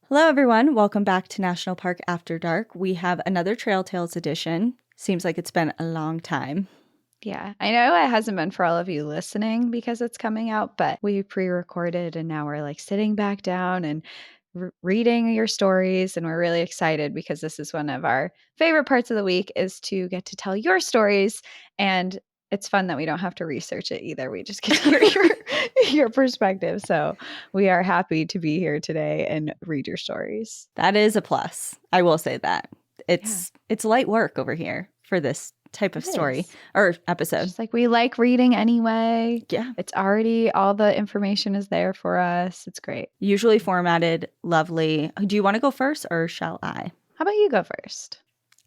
Hello, everyone. Welcome back to National Park After Dark. We have another Trail Tales edition. Seems like it's been a long time. Yeah, I know it hasn't been for all of you listening because it's coming out, but we pre-recorded and now we're like sitting back down and reading your stories, and we're really excited because this is one of our favorite parts of the week is to get to tell your stories. And it's fun that we don't have to research it either. We just get to hear your perspective. So we are happy to be here today and read your stories. That is a plus. I will say that. It's light work over here for this type of story or episode. Just like we like reading anyway. Yeah. It's already, all the information is there for us. It's great. Usually formatted, lovely. Do you want to go first or shall I? How about you go first?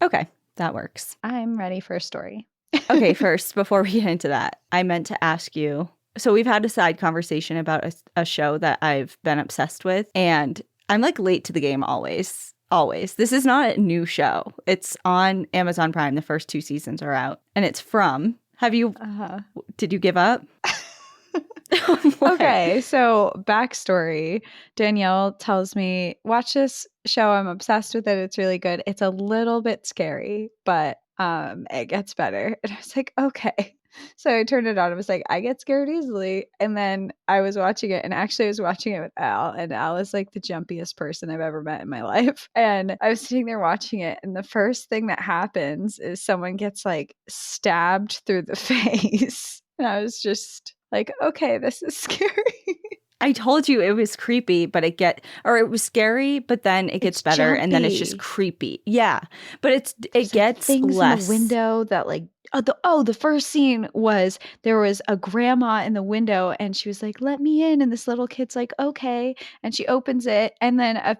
Okay, that works. I'm ready for a story. Okay, first, before we get into that, I meant to ask you. So we've had a side conversation about a show that I've been obsessed with, and I'm like late to the game always. Always. This is not a new show. It's on Amazon Prime. The first 2 seasons are out, and it's From. Did you give up? Okay, so backstory. Danielle tells me, watch this show. I'm obsessed with it. It's really good. It's a little bit scary, but it gets better. And I was like, okay. So I turned it on. I was like, I get scared easily. And then I was watching it, and actually I was watching it with Al, and Al is like the jumpiest person I've ever met in my life. And I was sitting there watching it, and the first thing that happens is someone gets like stabbed through the face. And I was just like, okay, this is scary. I told you it was creepy, but it was scary, but then it gets better, jumpy. And then it's just creepy. Yeah, but it gets things less. in the window that like the first scene was there was a grandma in the window, and she was like, "Let me in," and this little kid's like, "Okay," and she opens it, and then a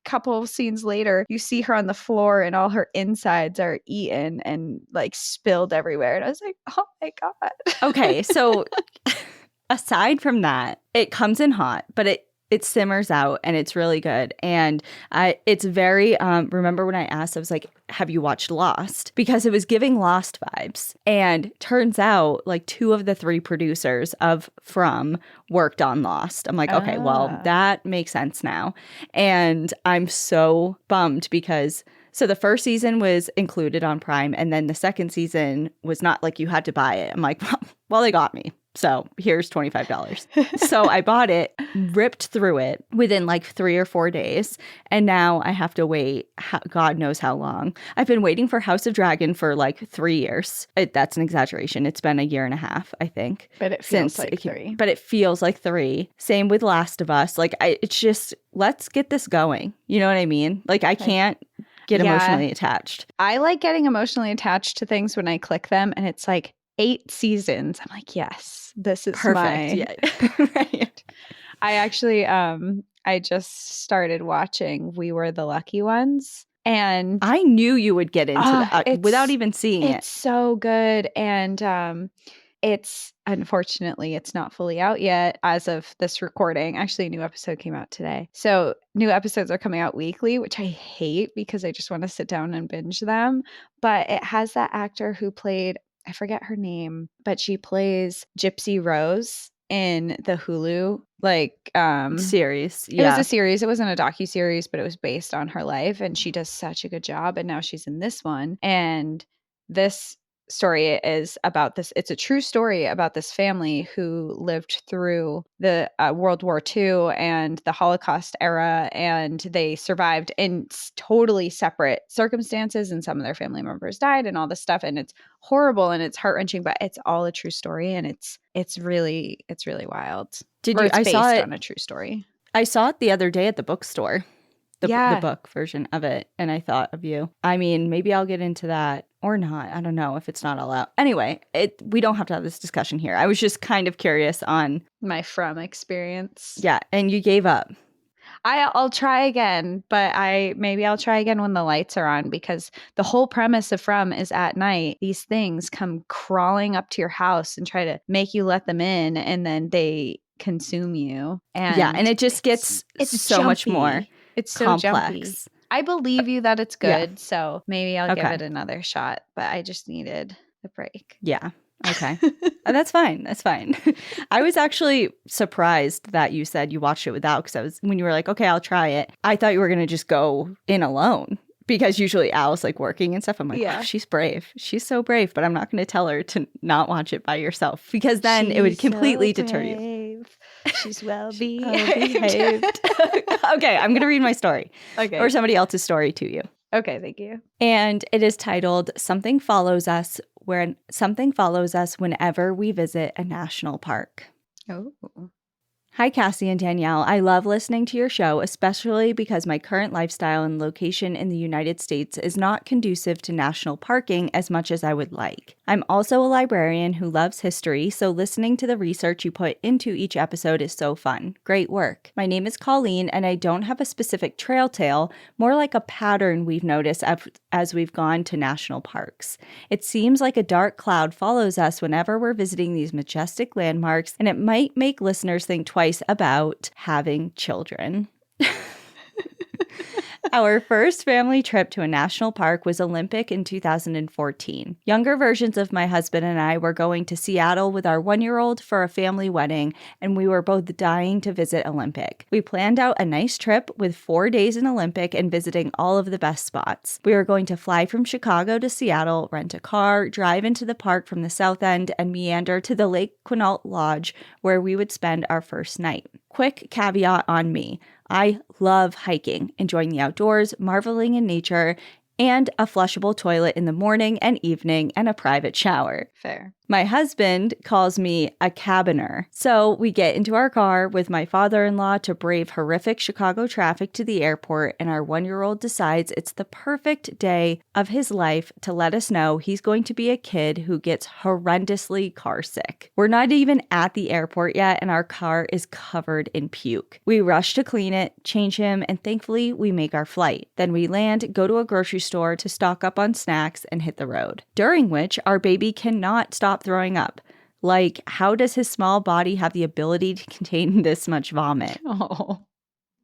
couple of scenes later, you see her on the floor and all her insides are eaten and like spilled everywhere. And I was like, oh my God. Okay, so aside from that, it comes in hot, but it simmers out and it's really good. And it's very, remember when I asked, I was like, have you watched Lost? Because it was giving Lost vibes. And turns out like 2 of the 3 producers of From worked on Lost. I'm like, okay, well, that makes sense now. And I'm so bummed because so the first season was included on Prime, and then the second season was not like you had to buy it. I'm like, well, they got me. So here's $25. So I bought it, ripped through it within like 3 or 4 days. And now I have to wait God knows how long. I've been waiting for House of Dragon for like 3 years. That's an exaggeration. It's been a year and a half, I think. But it feels like 3. But it feels like 3. Same with Last of Us. Like it's just, let's get this going. You know what I mean? Like I can't get emotionally attached. I like getting emotionally attached to things when I click them and it's like 8 seasons. I'm like, yes, this is perfect. Yeah. Right. I actually I just started watching We Were the Lucky Ones, and I knew you would get into that without even seeing it. It's so good. And it's unfortunately it's not fully out yet as of this recording. Actually, a new episode came out today. So new episodes are coming out weekly, which I hate because I just want to sit down and binge them. But it has that actor who played, I forget her name, but she plays Gypsy Rose in the Hulu series. It was a series. It wasn't a docuseries, but it was based on her life, and she does such a good job. And now she's in this one. And this story is about this. It's a true story about this family who lived through the World War II and the Holocaust era, and they survived in totally separate circumstances, and some of their family members died and all this stuff. And it's horrible and it's heart-wrenching, but it's all a true story, and it's really wild. I saw it on a true story. I saw it the other day at the bookstore. The book version of it, and I thought of you. I mean, maybe I'll get into that or not. I don't know if it's not all out. Anyway, we don't have to have this discussion here. I was just kind of curious on my From experience. Yeah, and you gave up. I'll try again, but maybe I'll try again when the lights are on, because the whole premise of From is at night, these things come crawling up to your house and try to make you let them in, and then they consume you. And it just gets so jumpy. Much more. It's so complex. Jumpy. I believe you that it's good, so maybe I'll give it another shot, but I just needed a break. Yeah. Okay. That's fine. That's fine. I was actually surprised that you said you watched it without, because when you were like, okay, I'll try it, I thought you were going to just go in alone, because usually Al's like working and stuff. I'm like, Yeah. wow, she's brave. She's so brave, but I'm not going to tell her to not watch it by yourself, because then it would completely deter you. She's well behaved. Okay, I'm going to read my story. Okay. Or somebody else's story to you. Okay, thank you. And it is titled Something Follows Us Whenever We Visit a National Park. Oh. Hi, Cassie and Danielle. I love listening to your show, especially because my current lifestyle and location in the United States is not conducive to national parking as much as I would like. I'm also a librarian who loves history, so listening to the research you put into each episode is so fun. Great work. My name is Colleen, and I don't have a specific trail tale, more like a pattern we've noticed as we've gone to national parks. It seems like a dark cloud follows us whenever we're visiting these majestic landmarks, and it might make listeners think twice about having children. Our first family trip to a national park was Olympic in 2014. Younger versions of my husband and I were going to Seattle with our 1-year-old for a family wedding, and we were both dying to visit Olympic. We planned out a nice trip with 4 days in Olympic and visiting all of the best spots. We were going to fly from Chicago to Seattle, rent a car, drive into the park from the south end, and meander to the Lake Quinault Lodge, where we would spend our first night. Quick caveat on me. I love hiking, enjoying the outdoors, marveling in nature, and a flushable toilet in the morning and evening and a private shower. Fair. My husband calls me a cabiner. So we get into our car with my father-in-law to brave horrific Chicago traffic to the airport, and our 1-year-old decides it's the perfect day of his life to let us know he's going to be a kid who gets horrendously car sick. We're not even at the airport yet, and our car is covered in puke. We rush to clean it, change him, and thankfully we make our flight. Then we land, go to a grocery store to stock up on snacks, and hit the road. During which our baby cannot stop throwing up. Like, how does his small body have the ability to contain this much vomit? Oh.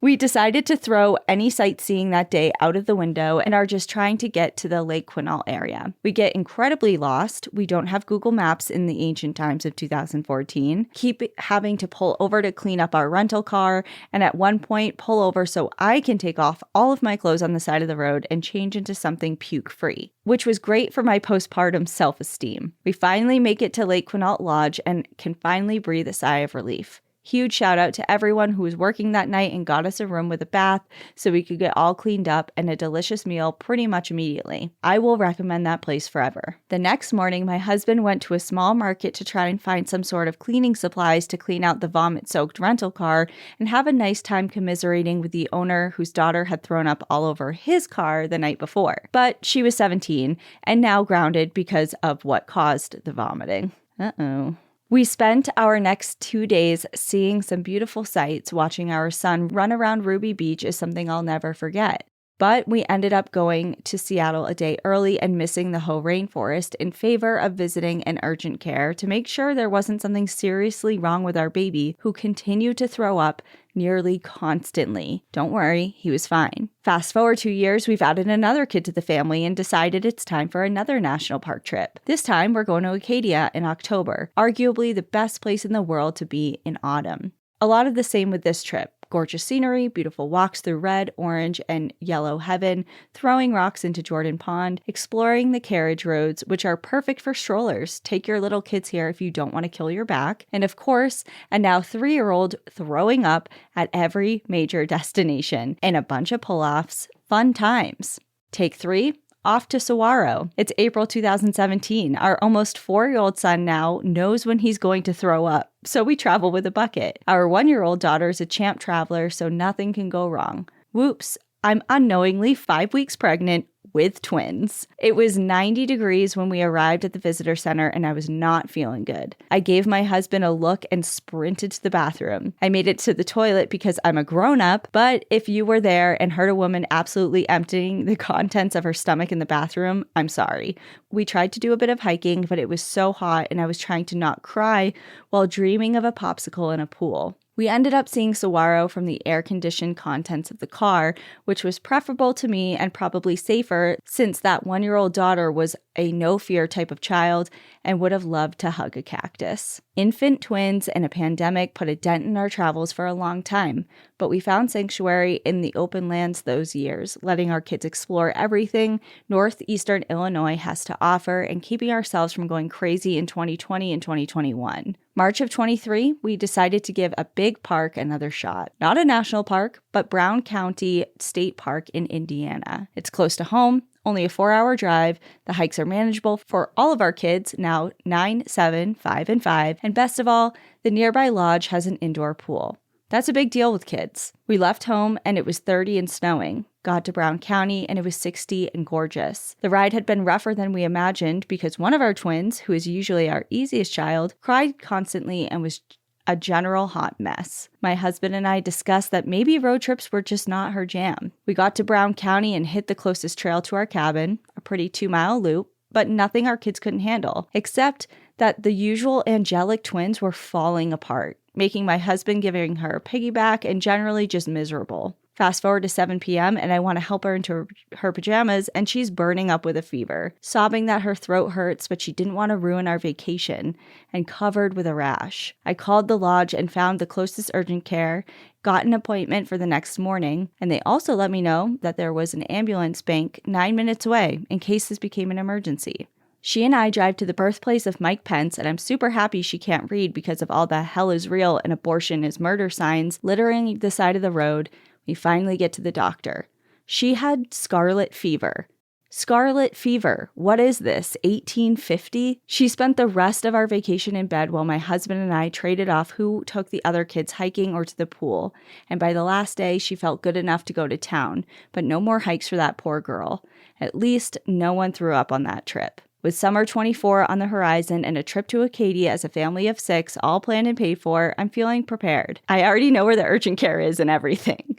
We decided to throw any sightseeing that day out of the window and are just trying to get to the Lake Quinault area. We get incredibly lost. We don't have Google Maps in the ancient times of 2014. Keep having to pull over to clean up our rental car, and at one point pull over so I can take off all of my clothes on the side of the road and change into something puke-free, which was great for my postpartum self-esteem. We finally make it to Lake Quinault Lodge and can finally breathe a sigh of relief. Huge shout out to everyone who was working that night and got us a room with a bath so we could get all cleaned up and a delicious meal pretty much immediately. I will recommend that place forever. The next morning, my husband went to a small market to try and find some sort of cleaning supplies to clean out the vomit-soaked rental car and have a nice time commiserating with the owner whose daughter had thrown up all over his car the night before. But she was 17 and now grounded because of what caused the vomiting. Uh-oh. We spent our next 2 days seeing some beautiful sights. Watching our son run around Ruby Beach is something I'll never forget. But we ended up going to Seattle a day early and missing the Hoh Rainforest in favor of visiting an urgent care to make sure there wasn't something seriously wrong with our baby, who continued to throw up nearly constantly. Don't worry, he was fine. Fast forward 2 years, we've added another kid to the family and decided it's time for another national park trip. This time, we're going to Acadia in October, arguably the best place in the world to be in autumn. A lot of the same with this trip. Gorgeous scenery, beautiful walks through red, orange, and yellow heaven, throwing rocks into Jordan Pond, exploring the carriage roads, which are perfect for strollers. Take your little kids here if you don't want to kill your back. And of course, a now 3-year-old throwing up at every major destination, and a bunch of pull-offs. Fun times. Take 3. Off to Saguaro. It's April 2017. Our almost 4-year-old son now knows when he's going to throw up, so we travel with a bucket. Our 1-year-old daughter is a champ traveler, so nothing can go wrong. Whoops, I'm unknowingly 5 weeks pregnant with twins. It was 90 degrees when we arrived at the visitor center, and I was not feeling good. I gave my husband a look and sprinted to the bathroom. I made it to the toilet because I'm a grown-up, but if you were there and heard a woman absolutely emptying the contents of her stomach in the bathroom, I'm sorry. We tried to do a bit of hiking, but it was so hot and I was trying to not cry while dreaming of a popsicle in a pool. We ended up seeing Saguaro from the air-conditioned contents of the car, which was preferable to me and probably safer since that 1-year-old daughter was a no-fear type of child and would have loved to hug a cactus. Infant twins and a pandemic put a dent in our travels for a long time, but we found sanctuary in the open lands those years, letting our kids explore everything northeastern Illinois has to offer and keeping ourselves from going crazy in 2020 and 2021. March of 23, we decided to give a big park another shot. Not a national park, but Brown County State Park in Indiana. It's close to home, only a 4-hour drive. The hikes are manageable for all of our kids, now 9, 7, 5, and 5. And best of all, the nearby lodge has an indoor pool. That's a big deal with kids. We left home and it was 30 and snowing. Got to Brown County and it was 60 and gorgeous. The ride had been rougher than we imagined because one of our twins, who is usually our easiest child, cried constantly and was a general hot mess. My husband and I discussed that maybe road trips were just not her jam. We got to Brown County and hit the closest trail to our cabin, a pretty 2-mile loop, but nothing our kids couldn't handle, except that the usual angelic twins were falling apart, making my husband giving her a piggyback and generally just miserable. Fast forward to 7 p.m. and I want to help her into her pajamas and she's burning up with a fever, sobbing that her throat hurts, but she didn't want to ruin our vacation and covered with a rash. I called the lodge and found the closest urgent care, got an appointment for the next morning, and they also let me know that there was an ambulance bank 9 minutes away in case this became an emergency. She and I drive to the birthplace of Mike Pence, and I'm super happy she can't read because of all the hell is real and abortion is murder signs littering the side of the road. We finally get to the doctor. She had scarlet fever. Scarlet fever. What is this, 1850? She spent the rest of our vacation in bed while my husband and I traded off who took the other kids hiking or to the pool. And by the last day, she felt good enough to go to town, but no more hikes for that poor girl. At least no one threw up on that trip. With summer 24 on the horizon and a trip to Acadia as a family of 6 all planned and paid for, I'm feeling prepared. I already know where the urgent care is and everything.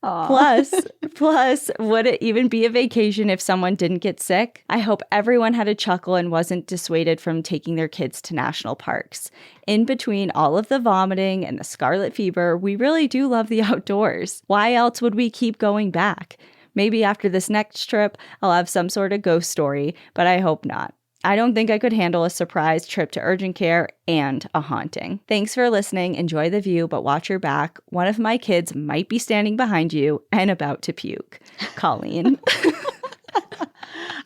Plus, would it even be a vacation if someone didn't get sick? I hope everyone had a chuckle and wasn't dissuaded from taking their kids to national parks. In between all of the vomiting and the scarlet fever, we really do love the outdoors. Why else would we keep going back? Maybe after this next trip, I'll have some sort of ghost story, but I hope not. I don't think I could handle a surprise trip to urgent care and a haunting. Thanks for listening. Enjoy the view, but watch your back. One of my kids might be standing behind you and about to puke. Colleen.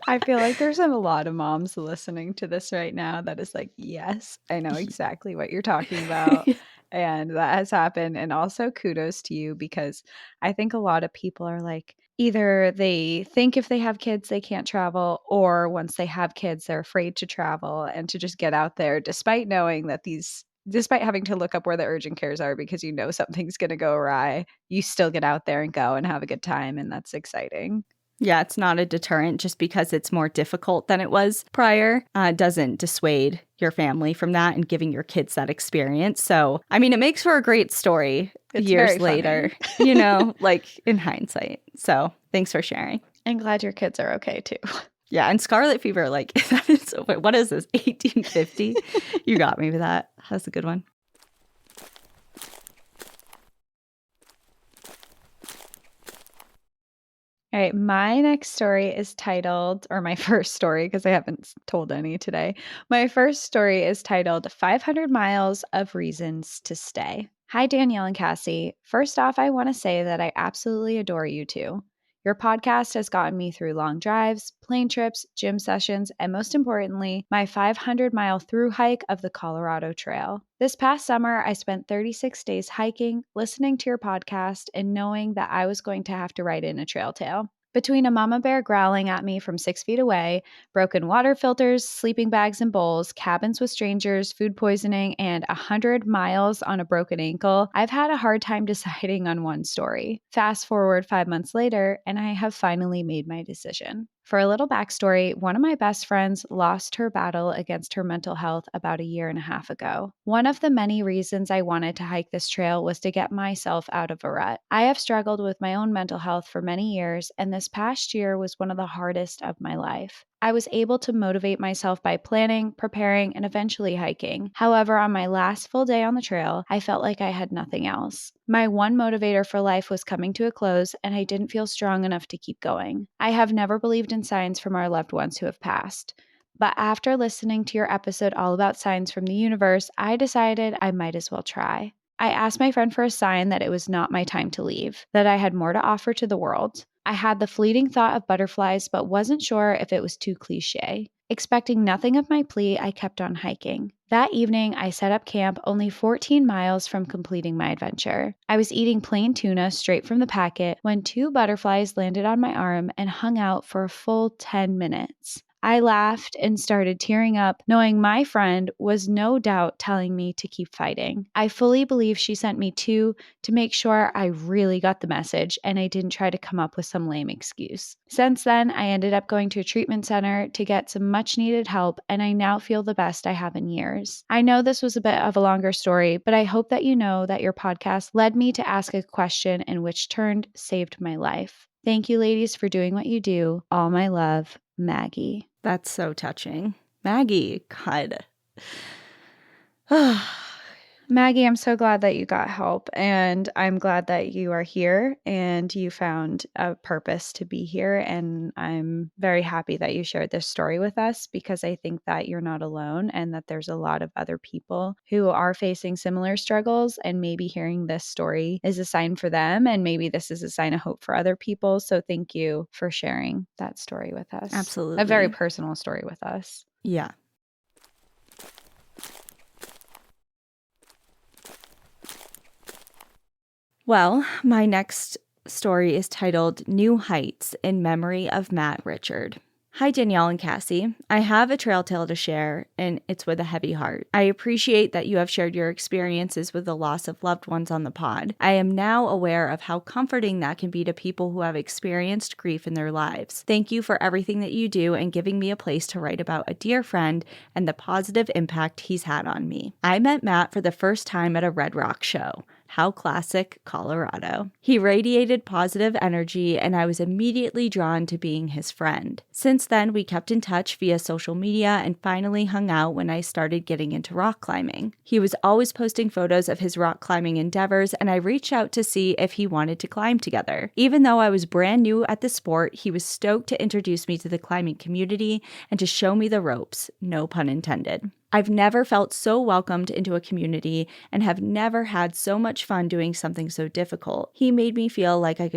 I feel like there's a lot of moms listening to this right now that is like, yes, I know exactly what you're talking about. And that has happened. And also kudos to you because I think a lot of people are like, either they think if they have kids, they can't travel, or once they have kids, they're afraid to travel and to just get out there, despite knowing that despite having to look up where the urgent cares are because you know something's going to go awry, you still get out there and go and have a good time. And that's exciting. Yeah, it's not a deterrent just because it's more difficult than it was prior. Doesn't dissuade your family from that and giving your kids that experience. So, I mean, it makes for a great story years later, like in hindsight. So thanks for sharing. I'm glad your kids are okay too. Yeah, and scarlet fever, like, that is, what is this, 1850? You got me with that. That's a good one. All right, my next story is titled, or my first story, because I haven't told any today. My first story is titled 500 Miles of Reasons to Stay. Hi, Danielle and Cassie. First off, I want to say that I absolutely adore you two. Your podcast has gotten me through long drives, plane trips, gym sessions, and most importantly, my 500-mile through hike of the Colorado Trail. This past summer, I spent 36 days hiking, listening to your podcast, and knowing that I was going to have to write in a trail tale. Between a mama bear growling at me from 6 feet away, broken water filters, sleeping bags and bowls, cabins with strangers, food poisoning, and 100 miles on a broken ankle, I've had a hard time deciding on one story. Fast forward 5 months later, and I have finally made my decision. For a little backstory, one of my best friends lost her battle against her mental health about a year and a half ago. One of the many reasons I wanted to hike this trail was to get myself out of a rut. I have struggled with my own mental health for many years, and this past year was one of the hardest of my life. I was able to motivate myself by planning, preparing, and eventually hiking. However, on my last full day on the trail, I felt like I had nothing else. My one motivator for life was coming to a close, and I didn't feel strong enough to keep going. I have never believed in signs from our loved ones who have passed. But after listening to your episode all about signs from the universe, I decided I might as well try. I asked my friend for a sign that it was not my time to leave, that I had more to offer to the world. I had the fleeting thought of butterflies, but wasn't sure if it was too cliche. Expecting nothing of my plea, I kept on hiking. That evening, I set up camp only 14 miles from completing my adventure. I was eating plain tuna straight from the packet when 2 butterflies landed on my arm and hung out for a full 10 minutes. I laughed and started tearing up, knowing my friend was no doubt telling me to keep fighting. I fully believe she sent me 2 to make sure I really got the message and I didn't try to come up with some lame excuse. Since then, I ended up going to a treatment center to get some much needed help, and I now feel the best I have in years. I know this was a bit of a longer story, but I hope that you know that your podcast led me to ask a question and which turned saved my life. Thank you, ladies, for doing what you do. All my love, Maggie. That's so touching. Maggie, God. Maggie, I'm so glad that you got help, and I'm glad that you are here and you found a purpose to be here. And I'm very happy that you shared this story with us, because I think that you're not alone and that there's a lot of other people who are facing similar struggles, and maybe hearing this story is a sign for them, and maybe this is a sign of hope for other people. So thank you for sharing that story with us. Absolutely. A very personal story with us. Yeah. Well, my next story is titled New Heights in Memory of Matt Richard. Hi, Danielle and Cassie. I have a trail tale to share, and it's with a heavy heart. I appreciate that you have shared your experiences with the loss of loved ones on the pod. I am now aware of how comforting that can be to people who have experienced grief in their lives. Thank you for everything that you do and giving me a place to write about a dear friend and the positive impact he's had on me. I met Matt for the first time at a Red Rock show. How classic, Colorado. He radiated positive energy, and I was immediately drawn to being his friend. Since then, we kept in touch via social media and finally hung out when I started getting into rock climbing. He was always posting photos of his rock climbing endeavors, and I reached out to see if he wanted to climb together. Even though I was brand new at the sport, he was stoked to introduce me to the climbing community and to show me the ropes, no pun intended. I've never felt so welcomed into a community and have never had so much fun doing something so difficult. He made me feel like I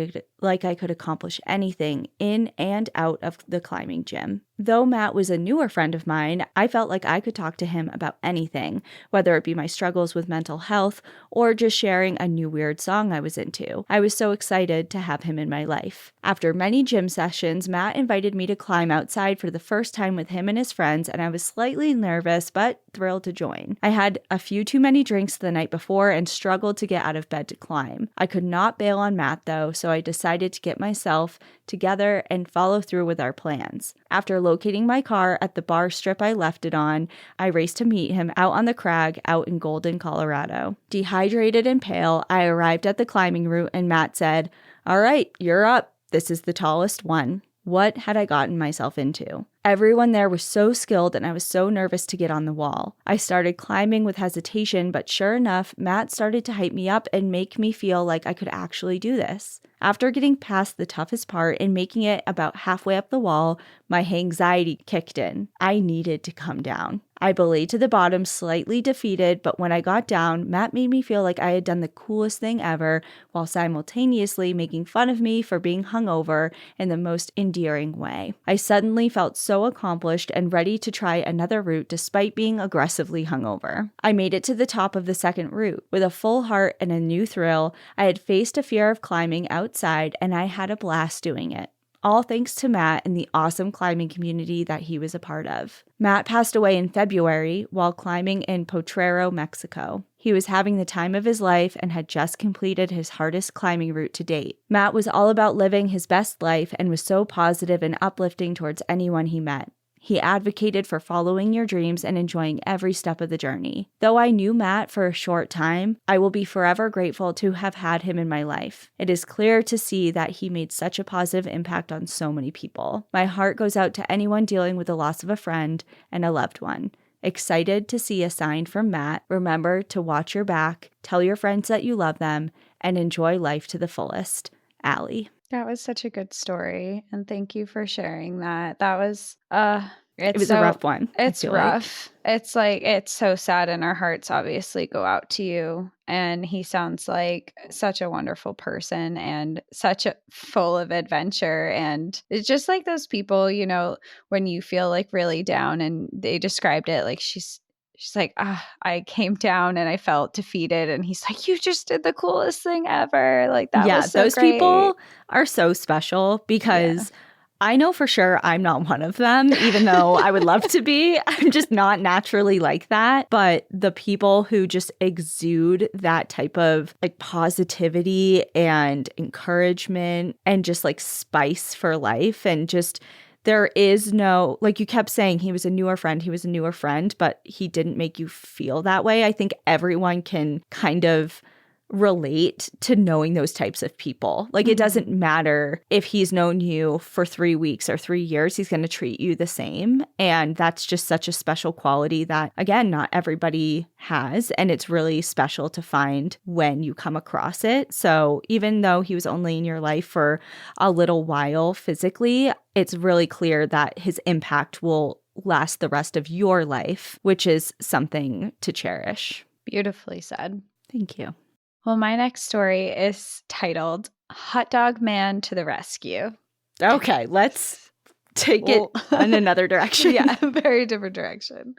could accomplish anything in and out of the climbing gym. Though Matt was a newer friend of mine, I felt like I could talk to him about anything, whether it be my struggles with mental health or just sharing a new weird song I was into. I was so excited to have him in my life. After many gym sessions, Matt invited me to climb outside for the first time with him and his friends, and I was slightly nervous but thrilled to join. I had a few too many drinks the night before and struggled to get out of bed to climb. I could not bail on Matt though, so I decided to get myself together and follow through with our plans. After locating my car at the bar strip I left it on, I raced to meet him out on the crag out in Golden, Colorado. Dehydrated and pale, I arrived at the climbing route and Matt said, "All right, you're up. This is the tallest one." What had I gotten myself into? Everyone there was so skilled and I was so nervous to get on the wall. I started climbing with hesitation, but sure enough, Matt started to hype me up and make me feel like I could actually do this. After getting past the toughest part and making it about halfway up the wall, my anxiety kicked in. I needed to come down. I belayed to the bottom, slightly defeated, but when I got down, Matt made me feel like I had done the coolest thing ever while simultaneously making fun of me for being hungover in the most endearing way. I suddenly felt so accomplished and ready to try another route despite being aggressively hungover. I made it to the top of the second route. With a full heart and a new thrill, I had faced a fear of climbing outside and I had a blast doing it. All thanks to Matt and the awesome climbing community that he was a part of. Matt passed away in February while climbing in Potrero, Mexico. He was having the time of his life and had just completed his hardest climbing route to date. Matt was all about living his best life and was so positive and uplifting towards anyone he met. He advocated for following your dreams and enjoying every step of the journey. Though I knew Matt for a short time, I will be forever grateful to have had him in my life. It is clear to see that he made such a positive impact on so many people. My heart goes out to anyone dealing with the loss of a friend and a loved one. Excited to see a sign from Matt. Remember to watch your back, tell your friends that you love them, and enjoy life to the fullest. Allie. That was such a good story, and thank you for sharing that. That was It was a rough one. It's rough. It's like it's so sad, and our hearts obviously go out to you. And he sounds like such a wonderful person and such a full of adventure. And it's just like those people, you know, when you feel like really down, and they described it like she's like, I came down and I felt defeated. And he's like, you just did the coolest thing ever. Like that was so those great. People are so special because I know for sure I'm not one of them, even though I would love to be. I'm just not naturally like that. But the people who just exude that type of like positivity and encouragement and just like spice for life, and just there is no, like you kept saying, he was a newer friend, but he didn't make you feel that way. I think everyone can kind of relate to knowing those types of people. Like, it doesn't matter if he's known you for 3 weeks or 3 years, he's going to treat you the same. And that's just such a special quality that, again, not everybody has. And it's really special to find when you come across it. So even though he was only in your life for a little while physically, it's really clear that his impact will last the rest of your life, which is something to cherish. Beautifully said. Thank you. Well, my next story is titled Hot Dog Man to the Rescue. Okay, let's take it in another direction. Yeah, a very different direction.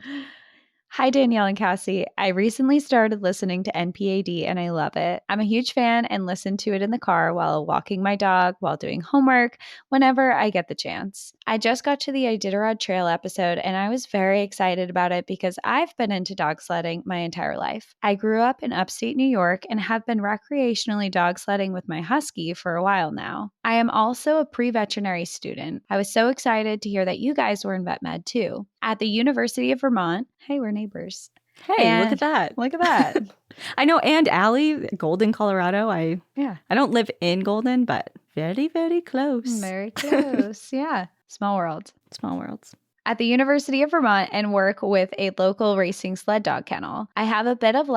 Hi, Danielle and Cassie. I recently started listening to NPAD and I love it. I'm a huge fan and listen to it in the car while walking my dog, while doing homework, whenever I get the chance. I just got to the Iditarod Trail episode and I was very excited about it because I've been into dog sledding my entire life. I grew up in upstate New York and have been recreationally dog sledding with my husky for a while now. I am also a pre-veterinary student. I was so excited to hear that you guys were in vet med too. At the University of Vermont, hey, we're neighbors. Hey, look at that. Look at that. I know. And Allie, Golden, Colorado. I don't live in Golden, but very, very close. Very close. Yeah. Small world. Small worlds. At the University of Vermont and work with a local racing sled dog kennel. I have a bit of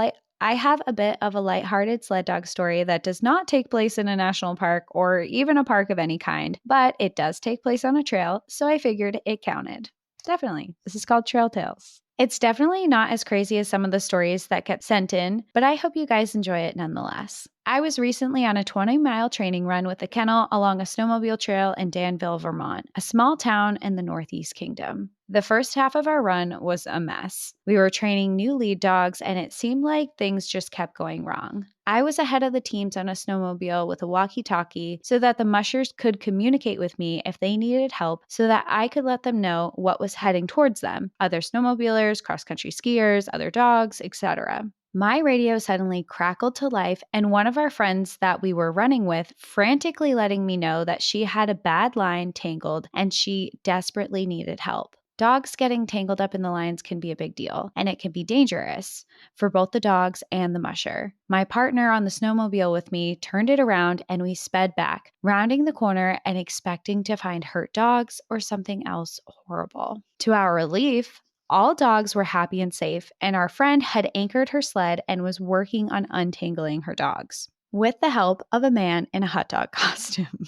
a lighthearted sled dog story that does not take place in a national park or even a park of any kind, but it does take place on a trail, so I figured it counted. Definitely. This is called Trail Tales. It's definitely not as crazy as some of the stories that get sent in, but I hope you guys enjoy it nonetheless. I was recently on a 20-mile training run with the kennel along a snowmobile trail in Danville, Vermont, a small town in the Northeast Kingdom. The first half of our run was a mess. We were training new lead dogs, and it seemed like things just kept going wrong. I was ahead of the teams on a snowmobile with a walkie-talkie so that the mushers could communicate with me if they needed help so that I could let them know what was heading towards them, other snowmobilers, cross-country skiers, other dogs, etc. My radio suddenly crackled to life, and one of our friends that we were running with frantically letting me know that she had a bad line tangled and she desperately needed help. Dogs getting tangled up in the lines can be a big deal, and it can be dangerous for both the dogs and the musher. My partner on the snowmobile with me turned it around and we sped back, rounding the corner and expecting to find hurt dogs or something else horrible. To our relief, all dogs were happy and safe, and our friend had anchored her sled and was working on untangling her dogs with the help of a man in a hot dog costume.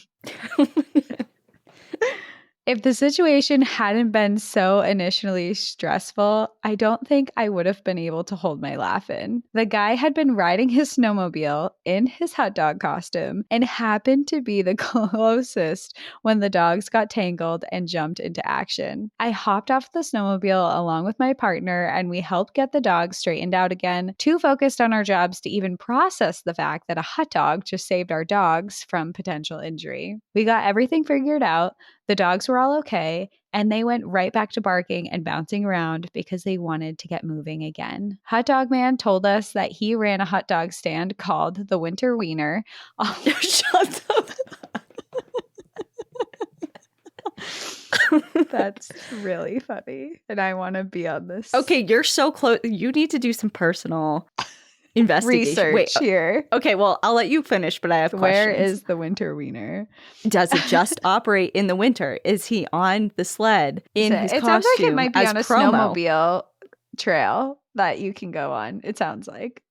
If the situation hadn't been so initially stressful, I don't think I would have been able to hold my laugh in. The guy had been riding his snowmobile in his hot dog costume and happened to be the closest when the dogs got tangled and jumped into action. I hopped off the snowmobile along with my partner and we helped get the dogs straightened out again, too focused on our jobs to even process the fact that a hot dog just saved our dogs from potential injury. We got everything figured out. The dogs were all okay, and they went right back to barking and bouncing around because they wanted to get moving again. Hot Dog Man told us that he ran a hot dog stand called the Winter Wiener. Shut up. That's really funny. And I want to be on this Okay, you're so close. You need to do some personal investigation. research Wait, here. okay, well, I'll let you finish, but I have Where questions. is the winter wiener? Does it just operate in the winter? Is he on the sled in his It costume sounds like it might be as on a promo? snowmobile trail that you can go on. It sounds like.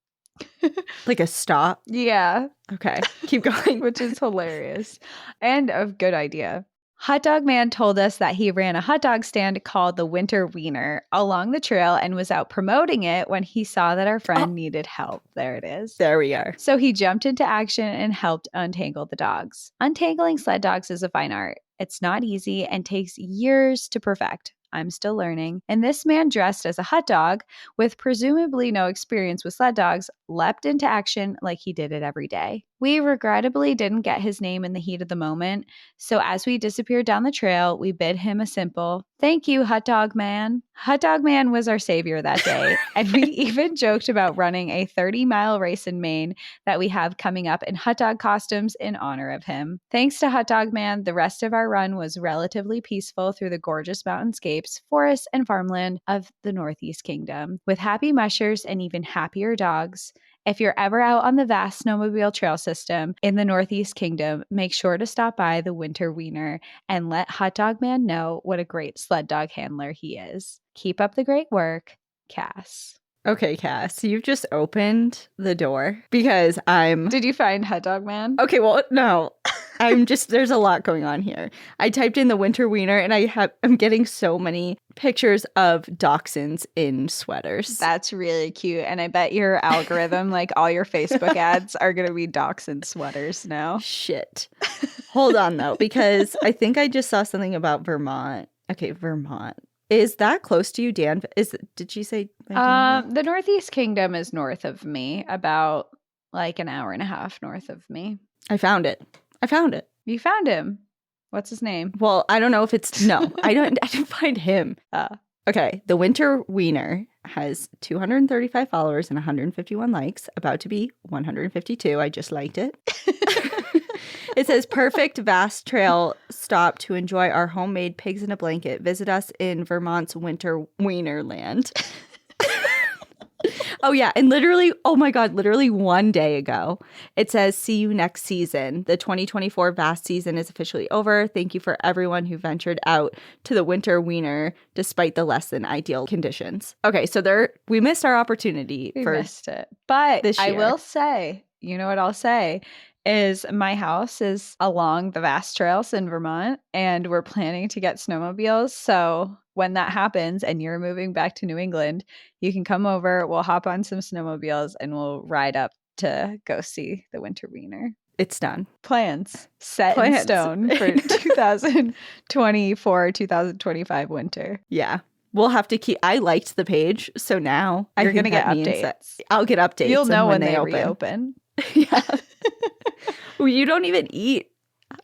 Like a stop? Yeah, Okay, keep going. which is hilarious and a good idea. Hot Dog Man told us that he ran a hot dog stand called the Winter Wiener along the trail and was out promoting it when he saw that our friend needed help. There it is. There we are. So he jumped into action and helped untangle the dogs. Untangling sled dogs is a fine art. It's not easy and takes years to perfect. I'm still learning. And this man, dressed as a hot dog, with presumably no experience with sled dogs, leapt into action like he did it every day. We regrettably didn't get his name in the heat of the moment, so as we disappeared down the trail, we bid him a simple, "Thank you, Hot Dog Man." Hot Dog Man was our savior that day, and we even joked about running a 30-mile race in Maine that we have coming up in hot dog costumes in honor of him. Thanks to Hot Dog Man, the rest of our run was relatively peaceful through the gorgeous mountainscapes, forests, and farmland of the Northeast Kingdom, with happy mushers and even happier dogs. If you're ever out on the vast snowmobile trail system in the Northeast Kingdom, make sure to stop by the Winter Wiener and let Hot Dog Man know what a great sled dog handler he is. Keep up the great work, Cass. Okay, Cass, you've just opened the door because I'm... Did you find Hot Dog Man? Okay, well, no. There's a lot going on here. I typed in the Winter Wiener and I'm getting so many pictures of dachshunds in sweaters. That's really cute. And I bet your algorithm, like all your Facebook ads, are going to be dachshund sweaters now. Shit. Hold on, though, because I think I just saw something about Vermont. Okay, Vermont. Is that close to you, Dan? Did she say? The Northeast Kingdom is north of me, about like an hour and a half north of me. I found it. You found him. What's his name? Well, I don't know if it's I didn't find him. Okay, the Winter Wiener has 235 followers and 151 likes, about to be 152. I just liked it. It says, perfect vast trail stop to enjoy our homemade pigs in a blanket. Visit us in Vermont's Winter Wiener land. Oh, yeah. And literally, oh my God, literally one day ago, it says, see you next season. The 2024 vast season is officially over. Thank you for everyone who ventured out to the Winter Wiener despite the less than ideal conditions. Okay, so we missed our opportunity. We missed it. But this year. I will say, you know what I'll say? Is my house is along the vast trails in Vermont, and we're planning to get snowmobiles. So when that happens and you're moving back to New England, you can come over, we'll hop on some snowmobiles, and we'll ride up to go see the Winter Wiener. It's done. Plans set in stone for 2024, 2025 winter. Yeah. We'll have to keep. I liked the page, so now you're going to get updates. I'll get updates. You'll know when they reopen. Yeah. Well, you don't even eat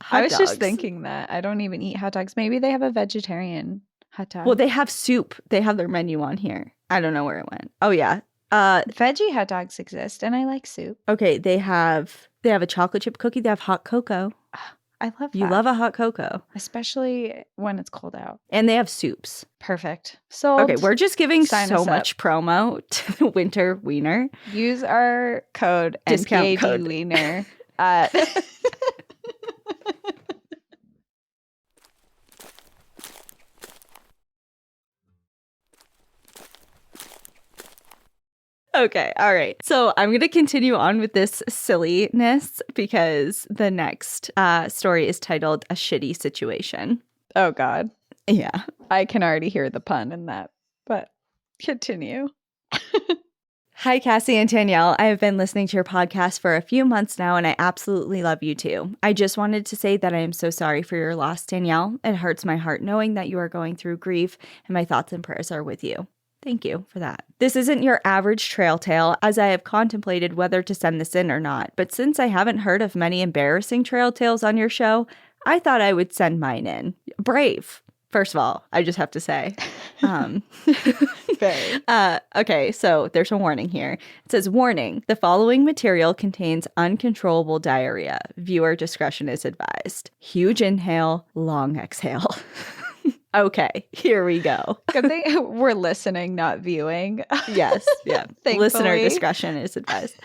hot dogs. I was just thinking that. I don't even eat hot dogs. Maybe they have a vegetarian hot dog. Well, they have soup. They have their menu on here. I don't know where it went. Oh, yeah. Veggie hot dogs exist, and I like soup. Okay, they have a chocolate chip cookie. They have hot cocoa. I love that. You love a hot cocoa. Especially when it's cold out. And they have soups. Perfect. So okay, we're just giving so much promo to the Winter Wiener. Use our code discount code Wiener. Okay, all right. So I'm going to continue on with this silliness because the next story is titled A Shitty Situation. Oh, God. Yeah. I can already hear the pun in that, but continue. Hi, Cassie and Danielle. I have been listening to your podcast for a few months now, and I absolutely love you too. I just wanted to say that I am so sorry for your loss, Danielle. It hurts my heart knowing that you are going through grief, and my thoughts and prayers are with you. Thank you for that. This isn't your average trail tale, as I have contemplated whether to send this in or not, but since I haven't heard of many embarrassing trail tales on your show, I thought I would send mine in. Brave. First of all, I just have to say. Okay, so there's a warning here. It says, warning, the following material contains uncontrollable diarrhea. Viewer discretion is advised. Huge inhale, long exhale. Okay, here we go. Good thing we're listening, not viewing. Yes, yeah. Listener Thankfully. discretion is advised.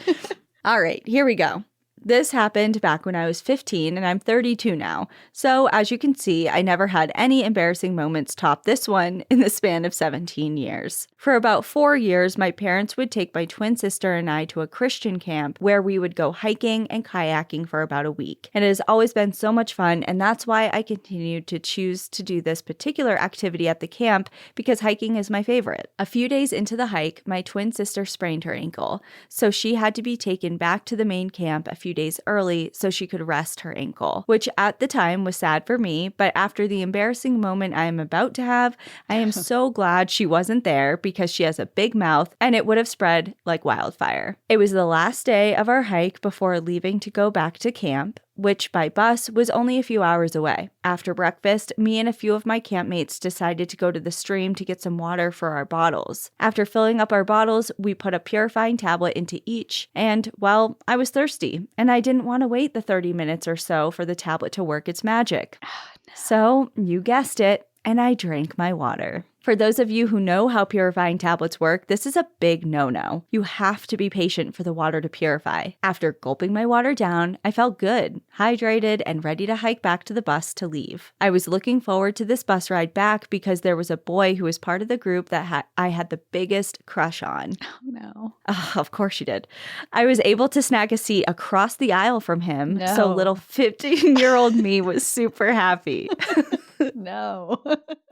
All right, here we go. This happened back when I was 15 and I'm 32 now. So as you can see, I never had any embarrassing moments top this one in the span of 17 years. For about 4 years, my parents would take my twin sister and I to a Christian camp where we would go hiking and kayaking for about a week. And it has always been so much fun, and that's why I continued to choose to do this particular activity at the camp, because hiking is my favorite. A few days into the hike, my twin sister sprained her ankle, so she had to be taken back to the main camp a few days early so she could rest her ankle, which at the time was sad for me, but after the embarrassing moment I am about to have, I am so glad she wasn't there because she has a big mouth and it would have spread like wildfire. It was the last day of our hike before leaving to go back to camp, which by bus was only a few hours away. After breakfast, me and a few of my campmates decided to go to the stream to get some water for our bottles. After filling up our bottles, we put a purifying tablet into each, and, well, I was thirsty, and I didn't want to wait the 30 minutes or so for the tablet to work its magic. Oh, no. So, you guessed it, and I drank my water. For those of you who know how purifying tablets work, this is a big no-no. You have to be patient for the water to purify. After gulping my water down, I felt good, hydrated, and ready to hike back to the bus to leave. I was looking forward to this bus ride back because there was a boy who was part of the group that I had the biggest crush on. Oh, no. Oh, of course you did. I was able to snag a seat across the aisle from him, so No. little 15-year-old me was super happy. No.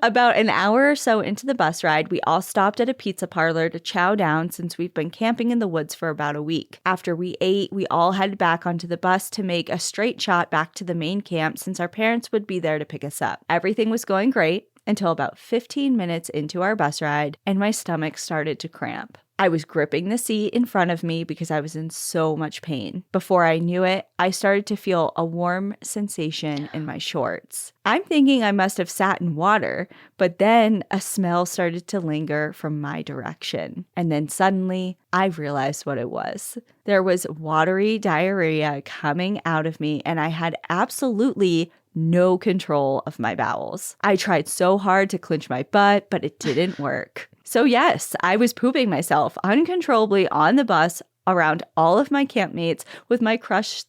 About an hour or so into the bus ride, we all stopped at a pizza parlor to chow down since we've been camping in the woods for about a week. After we ate, we all headed back onto the bus to make a straight shot back to the main camp since our parents would be there to pick us up. Everything was going great until about 15 minutes into our bus ride, and my stomach started to cramp. I was gripping the seat in front of me because I was in so much pain. Before I knew it, I started to feel a warm sensation in my shorts. I'm thinking I must have sat in water, but then a smell started to linger from my direction. And then suddenly, I realized what it was. There was watery diarrhea coming out of me, and I had absolutely no control of my bowels. I tried so hard to clench my butt, but it didn't work. So yes, I was pooping myself uncontrollably on the bus around all of my campmates with my crush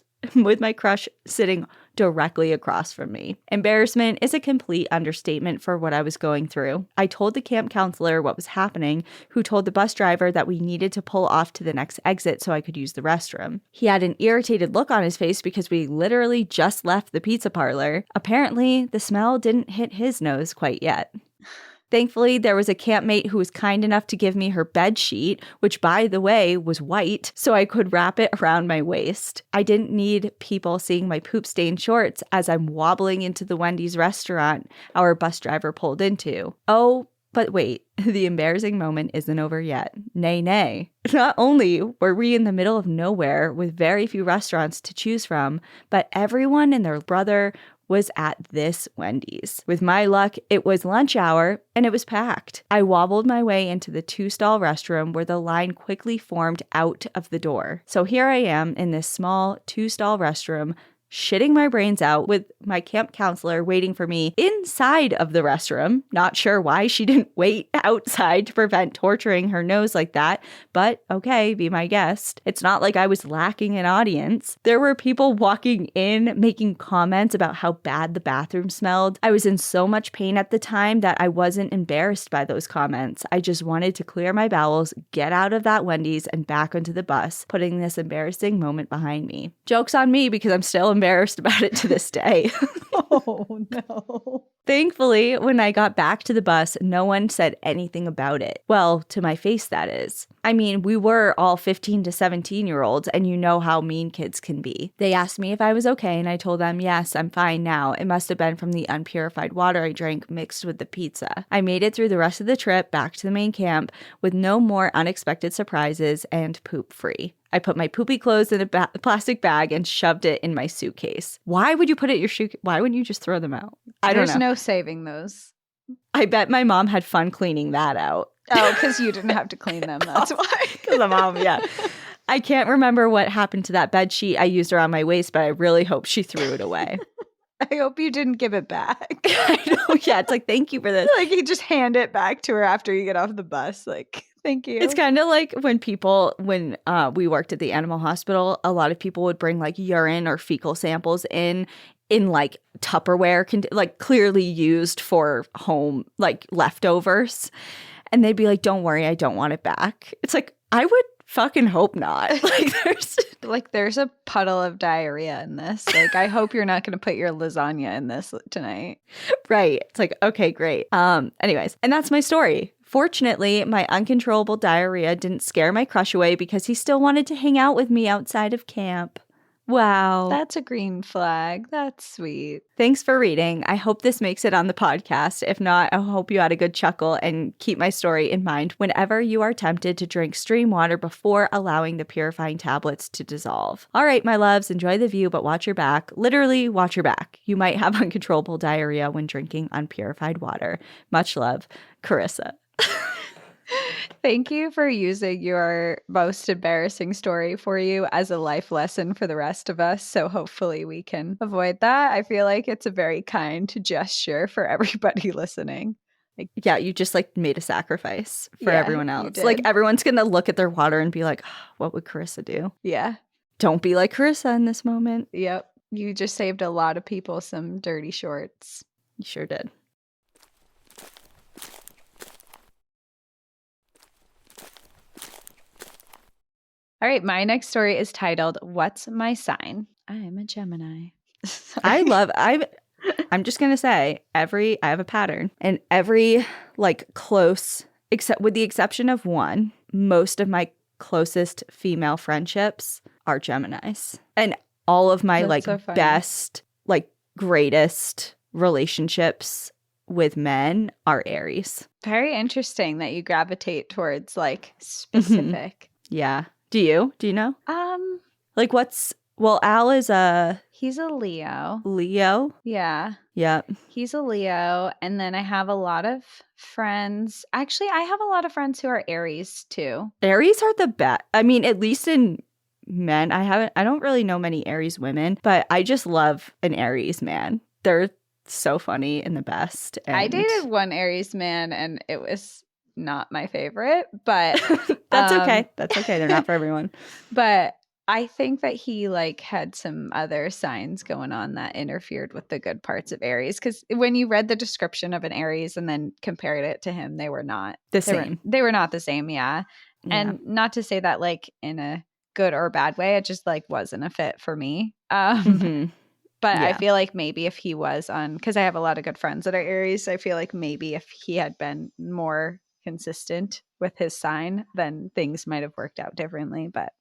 sitting directly across from me. Embarrassment is a complete understatement for what I was going through. I told the camp counselor what was happening, who told the bus driver that we needed to pull off to the next exit so I could use the restroom. He had an irritated look on his face because we literally just left the pizza parlor. Apparently, the smell didn't hit his nose quite yet. Thankfully, there was a campmate who was kind enough to give me her bed sheet, which, by the way, was white, so I could wrap it around my waist. I didn't need people seeing my poop-stained shorts as I'm wobbling into the Wendy's restaurant our bus driver pulled into. Oh, but wait, the embarrassing moment isn't over yet. Nay. Not only were we in the middle of nowhere with very few restaurants to choose from, but everyone and their brother was at this Wendy's. With my luck, it was lunch hour and it was packed. I wobbled my way into the 2-stall restroom where the line quickly formed out of the door. So here I am in this small 2-stall restroom, shitting my brains out with my camp counselor waiting for me inside of the restroom. Not sure why she didn't wait outside to prevent torturing her nose like that, but okay, be my guest. It's not like I was lacking an audience. There were people walking in making comments about how bad the bathroom smelled. I was in so much pain at the time that I wasn't embarrassed by those comments. I just wanted to clear my bowels, get out of that Wendy's and back onto the bus, putting this embarrassing moment behind me. Joke's on me because I'm still embarrassed about it to this day. Oh, no. Thankfully, when I got back to the bus, no one said anything about it. Well, to my face, that is. I mean, we were all 15 to 17-year-olds, and you know how mean kids can be. They asked me if I was okay, and I told them, yes, I'm fine now. It must have been from the unpurified water I drank mixed with the pizza. I made it through the rest of the trip back to the main camp with no more unexpected surprises and poop-free. I put my poopy clothes in a plastic bag and shoved it in my suitcase. Why would you put it in your shoe? Why wouldn't you just throw them out? I don't know. There's no saving those. I bet my mom had fun cleaning that out. Oh, because you didn't have to clean them. That's why. Because the mom, yeah. I can't remember what happened to that bed sheet I used around my waist, but I really hope she threw it away. I hope you didn't give it back. I know. Yeah. It's like, thank you for this. Like you just hand it back to her after you get off the bus. Like, thank you. It's kind of like when we worked at the animal hospital, a lot of people would bring like urine or fecal samples in like Tupperware, like clearly used for home, like leftovers. And they'd be like, don't worry, I don't want it back. It's like, I would fucking hope not. There's a puddle of diarrhea in this. Like, I hope you're not going to put your lasagna in this tonight. Right. It's like, okay, great. Anyways, and that's my story. Fortunately, my uncontrollable diarrhea didn't scare my crush away because he still wanted to hang out with me outside of camp. Wow. That's a green flag. That's sweet. Thanks for reading. I hope this makes it on the podcast. If not, I hope you had a good chuckle and keep my story in mind whenever you are tempted to drink stream water before allowing the purifying tablets to dissolve. All right, my loves, enjoy the view, but watch your back. Literally, watch your back. You might have uncontrollable diarrhea when drinking unpurified water. Much love, Carissa. Thank you for using your most embarrassing story for you as a life lesson for the rest of us. So hopefully we can avoid that. I feel like it's a very kind gesture for everybody listening. Like, yeah, you just like made a sacrifice for everyone else. did. Like everyone's going to look at their water and be like, oh, what would Carissa do? Yeah. Don't be like Carissa in this moment. Yep. You just saved a lot of people some dirty shorts. You sure did. All right, my next story is titled, What's My Sign? I am a Gemini. I'm just going to say I have a pattern, and every like close, except with the exception of one, most of my closest female friendships are Geminis. And all of my That's so funny. best, like greatest relationships with men are Aries. Very interesting that you gravitate towards like specific. Yeah. Do you know? Like Al is He's a Leo. Leo. Yeah. Yep. He's a Leo. And then I have a lot of friends. Actually, I have a lot of friends who are Aries too. Aries are the best. I mean, at least in men, I don't really know many Aries women, but I just love an Aries man. They're so funny and the best. And I dated one Aries man and it was not my favorite, but that's okay. That's okay. They're not for everyone. But I think that he like had some other signs going on that interfered with the good parts of Aries. Because when you read the description of an Aries and then compared it to him, they were not the same. They were not the same. Yeah. And not to say that like in a good or bad way, it just like wasn't a fit for me. But I feel like maybe if he was on, because I have a lot of good friends that are Aries, I feel like maybe if he had been more consistent with his sign, then things might have worked out differently. But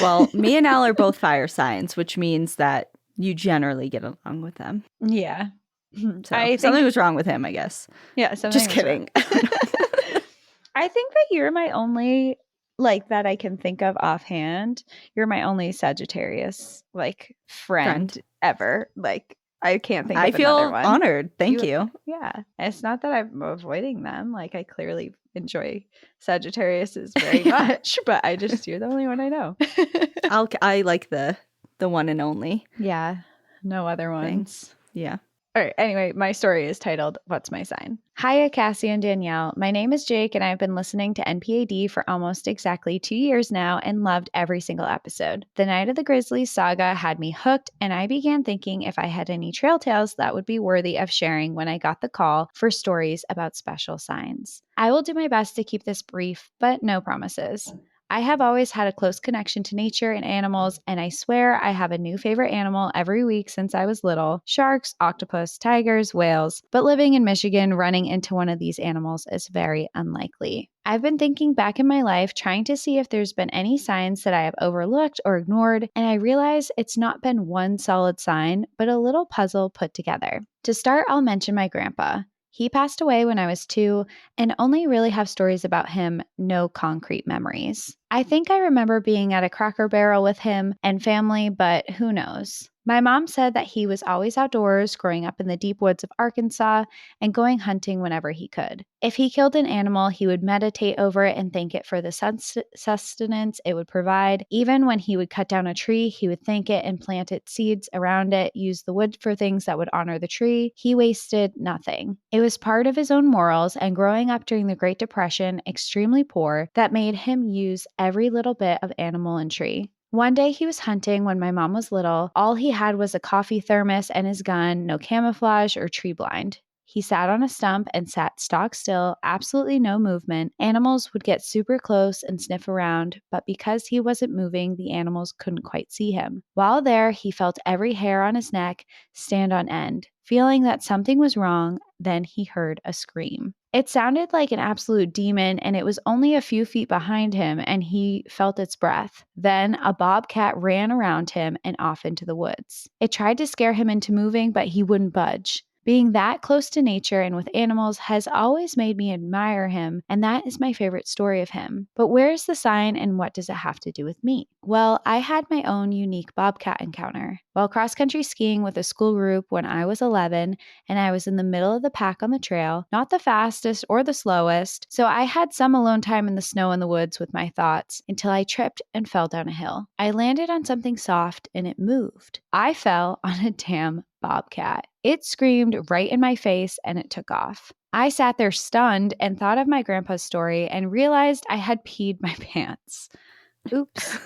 well, me and Al are both fire signs, which means that you generally get along with them. Yeah. So something was wrong with him, I guess. Yeah. Just kidding. I think that you're my only, like, that I can think of offhand. You're my only Sagittarius, like, friend ever. Like, I can't think of another one. I feel honored. Thank you. Yeah. It's not that I'm avoiding them. Like, I clearly enjoy Sagittariuses very much, but you're the only one I know. I like the one and only. Yeah. No other ones. Yeah. All right. Anyway, my story is titled, What's My Sign? Hiya, Cassie and Danielle. My name is Jake, and I've been listening to NPAD for almost exactly 2 years now and loved every single episode. The Night of the Grizzlies saga had me hooked, and I began thinking if I had any trail tales that would be worthy of sharing when I got the call for stories about special signs. I will do my best to keep this brief, but no promises. I have always had a close connection to nature and animals, and I swear I have a new favorite animal every week since I was little. Sharks, octopus, tigers, whales. But living in Michigan, running into one of these animals is very unlikely. I've been thinking back in my life, trying to see if there's been any signs that I have overlooked or ignored, and I realize it's not been one solid sign, but a little puzzle put together. To start, I'll mention my grandpa. He passed away when I was 2 and only really have stories about him, no concrete memories. I think I remember being at a Cracker Barrel with him and family, but who knows? My mom said that he was always outdoors, growing up in the deep woods of Arkansas, and going hunting whenever he could. If he killed an animal, he would meditate over it and thank it for the sustenance it would provide. Even when he would cut down a tree, he would thank it and plant its seeds around it, use the wood for things that would honor the tree. He wasted nothing. It was part of his own morals, and growing up during the Great Depression, extremely poor, that made him use every little bit of animal and tree. One day he was hunting when my mom was little. All he had was a coffee thermos and his gun, no camouflage or tree blind. He sat on a stump and sat stock still, absolutely no movement. Animals would get super close and sniff around, but because he wasn't moving, the animals couldn't quite see him. While there, he felt every hair on his neck stand on end. Feeling that something was wrong, then he heard a scream. It sounded like an absolute demon, and it was only a few feet behind him, and he felt its breath. Then a bobcat ran around him and off into the woods. It tried to scare him into moving, but he wouldn't budge. Being that close to nature and with animals has always made me admire him, and that is my favorite story of him. But where's the sign, and what does it have to do with me? Well, I had my own unique bobcat encounter. While cross-country skiing with a school group when I was 11, and I was in the middle of the pack on the trail, not the fastest or the slowest, so I had some alone time in the snow in the woods with my thoughts until I tripped and fell down a hill. I landed on something soft and it moved. I fell on a damn bobcat. It screamed right in my face and it took off. I sat there stunned and thought of my grandpa's story and realized I had peed my pants. Oops.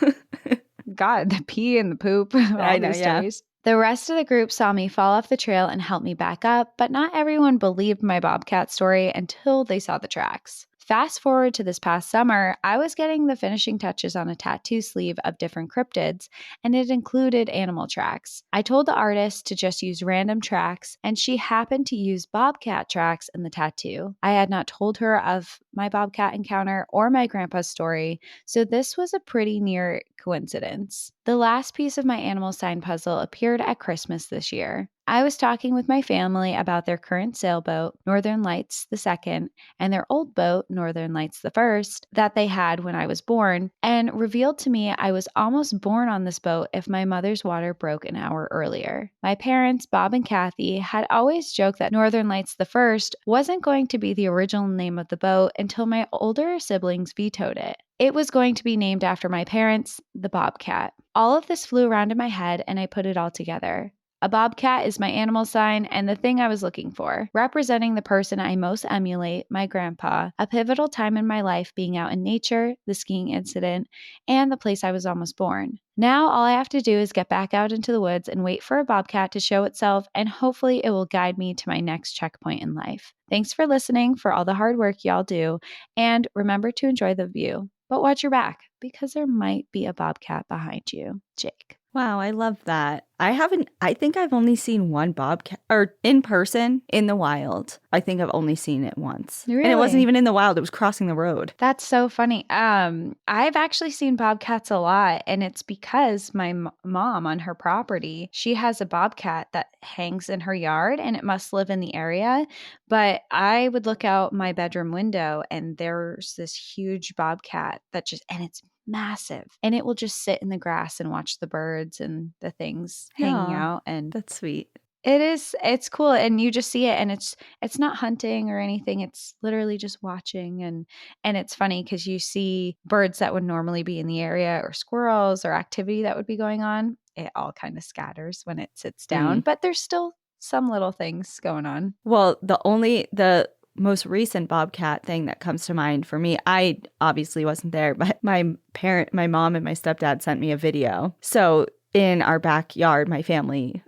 God, the pee and the poop. I know, yeah. Stories. The rest of the group saw me fall off the trail and helped me back up, but not everyone believed my bobcat story until they saw the tracks. Fast forward to this past summer, I was getting the finishing touches on a tattoo sleeve of different cryptids, and it included animal tracks. I told the artist to just use random tracks, and she happened to use bobcat tracks in the tattoo. I had not told her of my bobcat encounter or my grandpa's story, so this was a pretty near coincidence. The last piece of my animal sign puzzle appeared at Christmas this year. I was talking with my family about their current sailboat, Northern Lights II, and their old boat, Northern Lights I, that they had when I was born, and revealed to me I was almost born on this boat if my mother's water broke an hour earlier. My parents, Bob and Kathy, had always joked that Northern Lights I wasn't going to be the original name of the boat until my older siblings vetoed it. It was going to be named after my parents, the Bobcat. All of this flew around in my head, and I put it all together. A bobcat is my animal sign and the thing I was looking for, representing the person I most emulate, my grandpa, a pivotal time in my life being out in nature, the skiing incident, and the place I was almost born. Now all I have to do is get back out into the woods and wait for a bobcat to show itself, and hopefully it will guide me to my next checkpoint in life. Thanks for listening, for all the hard work y'all do, and remember to enjoy the view. But watch your back, because there might be a bobcat behind you. Jake. Wow, I love that. I think I've only seen one bobcat or in person in the wild. I think I've only seen it once. Really? And it wasn't even in the wild, it was crossing the road. That's so funny. I've actually seen bobcats a lot, and it's because my mom on her property, she has a bobcat that hangs in her yard, and it must live in the area. But I would look out my bedroom window, and there's this huge bobcat and it's massive, and it will just sit in the grass and watch the birds and the things hanging out. And that's sweet. It's cool, and you just see it, and it's not hunting or anything. It's literally just watching, and it's funny because you see birds that would normally be in the area, or squirrels, or activity that would be going on. It all kind of scatters when it sits down, but there's still some little things going on. Well, the most recent bobcat thing that comes to mind for me, I obviously wasn't there, but my mom and my stepdad sent me a video. So in our backyard, my family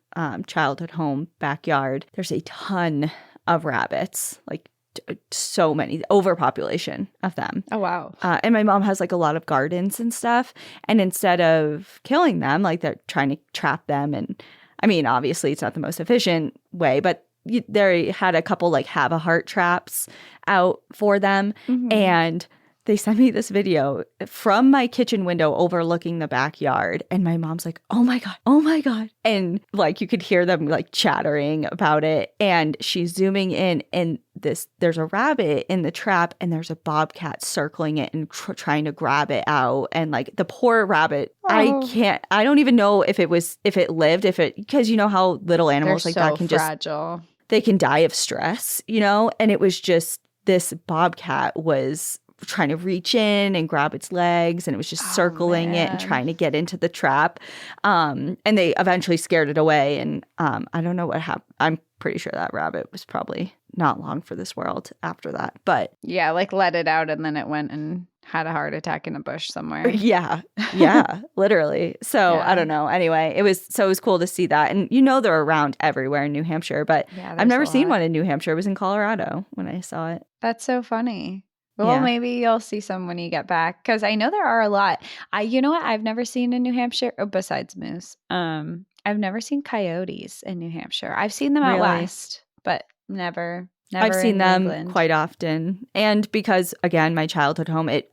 childhood home backyard, there's a ton of rabbits, like so many, overpopulation of them. Oh, wow. And my mom has like a lot of gardens and stuff. And instead of killing them, like they're trying to trap them. And I mean, obviously it's not the most efficient way, but they had a couple like have a heart traps out for them. Mm-hmm. And they sent me this video from my kitchen window overlooking the backyard. And my mom's like, oh my God, oh my God. And like you could hear them like chattering about it. And she's zooming in and there's a rabbit in the trap and there's a bobcat circling it and trying to grab it out. And like the poor rabbit, I don't even know if it lived, because you know how little animals They're like so that can fragile. they can die of stress, you know? And it was just this bobcat was trying to reach in and grab its legs, and it was just circling it and trying to get into the trap. And they eventually scared it away. And I don't know what happened. I'm pretty sure that rabbit was probably not long for this world after that. But yeah, like let it out and then it went and had a heart attack in a bush somewhere. Yeah, literally. So I don't know. Anyway, it was cool to see that. And they're around everywhere in New Hampshire, but I've never seen one in New Hampshire. It was in Colorado when I saw it. That's so funny. Well, maybe you'll see some when you get back, because I know there are a lot. You know what I've never seen in New Hampshire, besides moose. I've never seen coyotes in New Hampshire. I've seen them out west, but never I've seen them England. Quite often. And because, again, my childhood home, it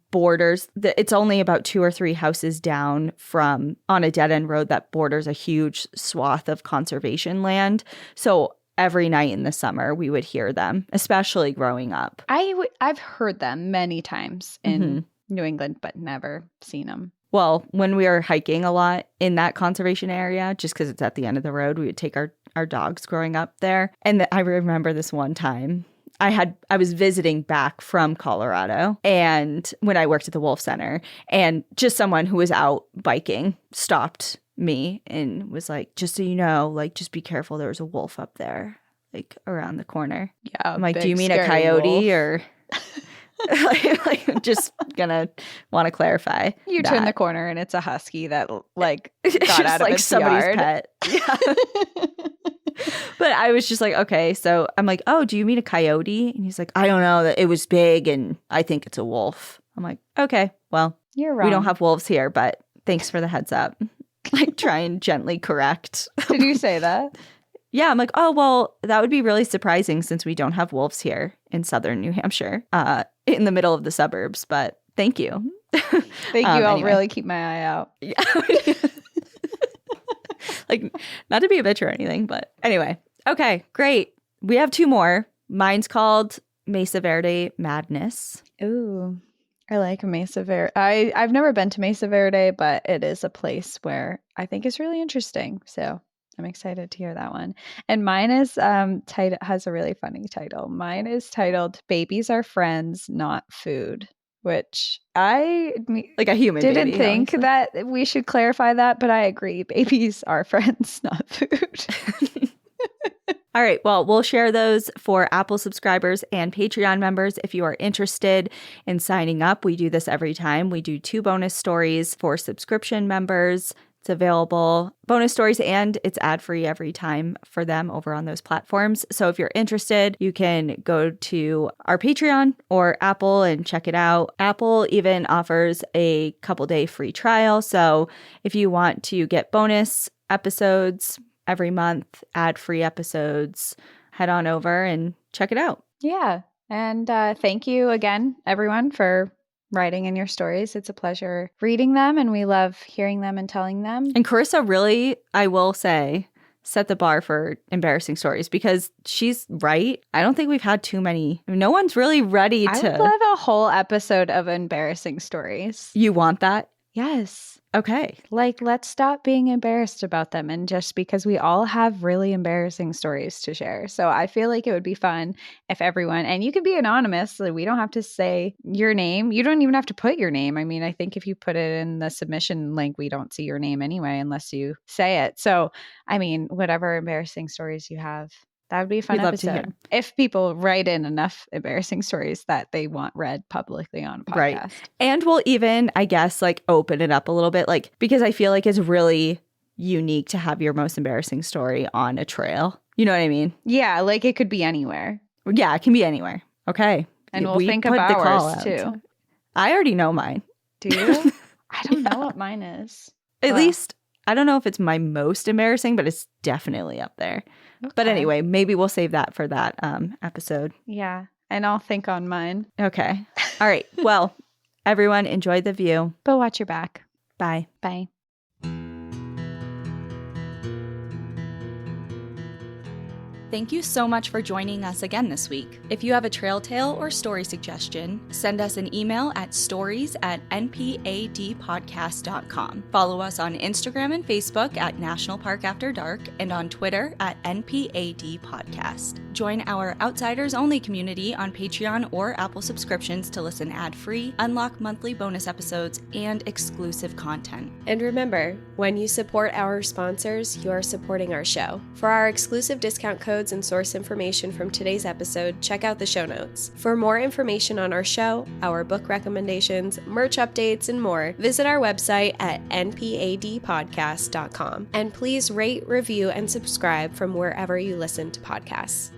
borders, it's only about 2 or 3 houses down from, on a dead-end road that borders a huge swath of conservation land. So every night in the summer, we would hear them, especially growing up. I've heard them many times in New England, but never seen them. Well, when we were hiking a lot in that conservation area, just because it's at the end of the road, we would take our dogs growing up there. And I remember this one time I was visiting back from Colorado, and when I worked at the Wolf Center, and just someone who was out biking stopped me and was like, just so you know, like, just be careful, there's a wolf up there, like around the corner. Yeah. I'm like, do you mean a coyote wolf. Or like just gonna want to clarify. You turn the corner and it's a husky that like got out of like its somebody's yard. pet. Yeah. But I was just like, okay. So I'm like, oh, do you mean a coyote? And he's like, I don't know. That it was big and I think it's a wolf. I'm like, okay, well, you're wrong. We don't have wolves here, but thanks for the heads up. Like try and gently correct. Did you say that? Yeah, I'm like, oh, well, that would be really surprising since we don't have wolves here in southern New Hampshire, in the middle of the suburbs. But thank you. Thank you. I'll really keep my eye out. Yeah. Like, not to be a bitch or anything, but anyway. Okay, great. We have 2 more. Mine's called Mesa Verde Madness. Ooh, I like Mesa Verde. I've never been to Mesa Verde, but it is a place where I think is really interesting. So I'm excited to hear that one. And mine is has a really funny title. Mine is titled "Babies Are Friends, Not Food," which I like a human didn't baby, think honestly. that we should clarify that, but I agree. Babies are friends, not food. All right. Well, we'll share those for Apple subscribers and Patreon members if you are interested in signing up. We do this every time. We do 2 bonus stories for subscription members. It's available, bonus stories, and it's ad-free every time for them over on those platforms. So if you're interested, you can go to our Patreon or Apple and check it out. Apple even offers a couple-day free trial. So if you want to get bonus episodes every month, ad-free episodes, head on over and check it out. Yeah. And thank you again, everyone, for writing in your stories. It's a pleasure reading them, and we love hearing them and telling them. And Carissa really, I will say, set the bar for embarrassing stories, because she's right. I don't think we've had too many. No one's really ready to. I would love a whole episode of embarrassing stories. You want that? Yes. Okay. Like, let's stop being embarrassed about them, and just because we all have really embarrassing stories to share. So I feel like it would be fun if everyone, and you can be anonymous, so we don't have to say your name. You don't even have to put your name. I mean, I think if you put it in the submission link, we don't see your name anyway unless you say it. So, I mean, whatever embarrassing stories you have, that would be a fun We'd love to episode. hear. If people write in enough embarrassing stories that they want read publicly on a podcast. Right. And we'll even, I guess, like open it up a little bit, like, because I feel like it's really unique to have your most embarrassing story on a trail. You know what I mean? Yeah, like it could be anywhere. Yeah, it can be anywhere. Okay. And we'll We think of put the call ours out. too. I already know mine. Do you? I don't know what mine is. At Well. least, I don't know if it's my most embarrassing, but it's definitely up there. But Okay. anyway, maybe we'll save that for that episode. Yeah. and I'll think on mine. Okay. All right. Well, everyone, enjoy the view. But watch your back. Bye. Bye. Thank you so much for joining us again this week. If you have a trail tale or story suggestion, send us an email at stories@npadpodcast.com. Follow us on Instagram and Facebook at National Park After Dark and on Twitter at NPAD Podcast. Join our Outsiders Only community on Patreon or Apple subscriptions to listen ad-free, unlock monthly bonus episodes, and exclusive content. And remember, when you support our sponsors, you are supporting our show. For our exclusive discount codes and source information from today's episode, check out the show notes. For more information on our show, our book recommendations, merch updates, and more, visit our website at npadpodcast.com. And please rate, review, and subscribe from wherever you listen to podcasts.